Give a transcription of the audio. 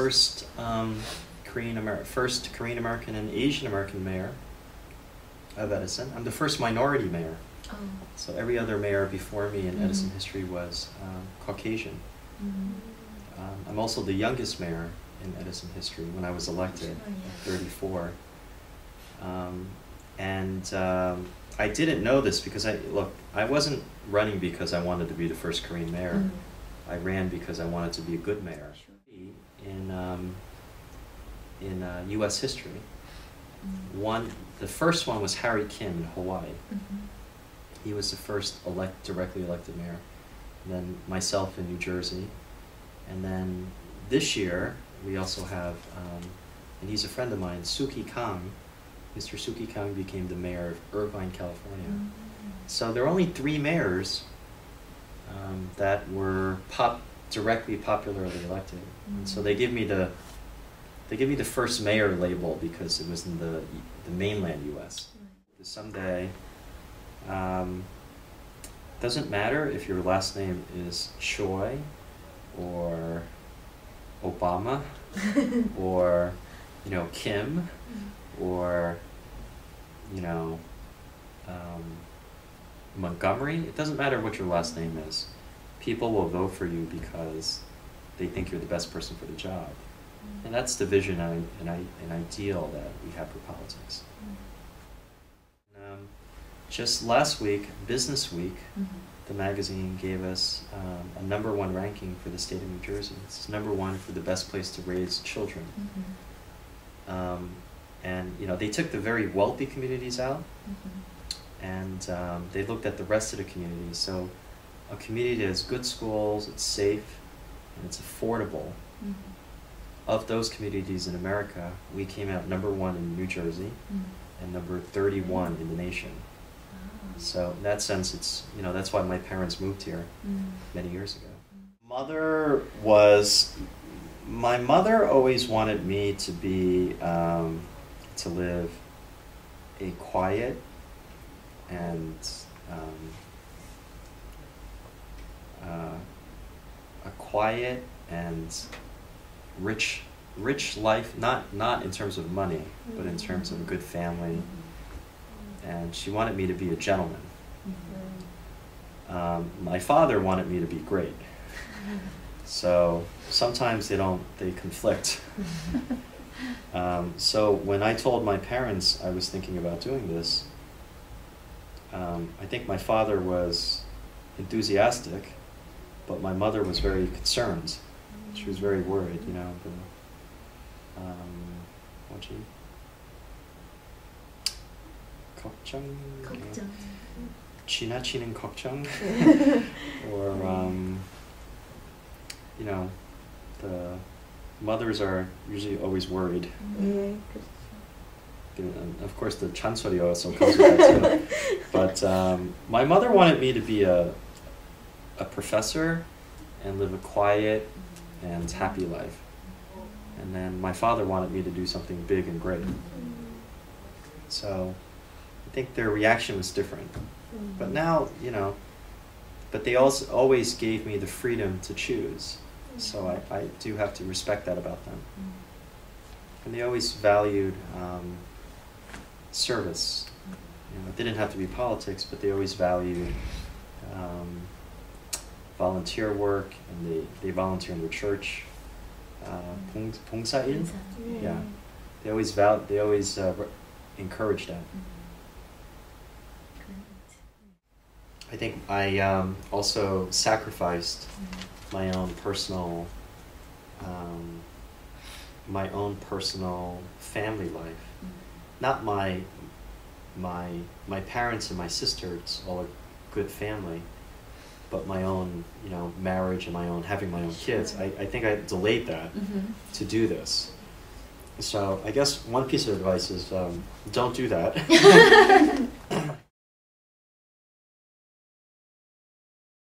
first first Korean American and Asian American mayor of Edison. I'm the first minority mayor. Oh. So every other mayor before me in Edison history was Caucasian. I'm also the youngest mayor in Edison history when I was elected at 34. I didn't know this because I wasn't running because I wanted to be the first Korean mayor. I ran because I wanted to be a good mayor. In U.S. history, the first one was Harry Kim in Hawaii. He was the first directly elected mayor. And then myself in New Jersey. And then this year, we also have, and he's a friend of mine, Suki Kang. Mr. Suki Kang became the mayor of Irvine, California. So there are only 3 mayors that were directly popularly elected. And so they give me the first mayor label because it was in the mainland U.S. Someday, doesn't matter if your last name is Choi or Obama or Kim or Montgomery. It doesn't matter what your last name is. People will vote for you because they think you're the best person for the job. And that's the vision and ideal that we have for politics. Just last week, Business Week, the magazine gave us a #1 ranking for the state of New Jersey. It's #1 for the best place to raise children. And they took the very wealthy communities out, and they looked at the rest of the community. So a community that has good schools, it's safe, and it's affordable. Of those communities in America, we came out #1 in New Jersey and number 31 in the nation. So in that sense, it's that's why my parents moved here many years ago. My mother always wanted me to be to live a quiet and rich life, not in terms of money, but in terms of a good family. And she wanted me to be a gentleman. My father wanted me to be great. So sometimes they conflict. So when I told my parents I was thinking about doing this, I think my father was enthusiastic, but my mother was very concerned. She was very worried, 뭐지? 걱정. 지나치는 걱정. Or the mothers are usually always worried. Of course, the chansory also comes with that too. But my mother wanted me to be a professor and live a quiet and happy life. And then my father wanted me to do something big and great. So I think their reaction was different. But now, but they also always gave me the freedom to choose. So I do have to respect that about them. And they always valued service. It didn't have to be politics, but they always valued volunteer work, and they volunteer in the church. 봉사일? Yeah. They always encourage that. I think I also sacrificed my own personal family life. Not my parents and my sisters, all a good family, but my own marriage and having my own kids. I think I delayed that to do this. So I guess one piece of advice is don't do that.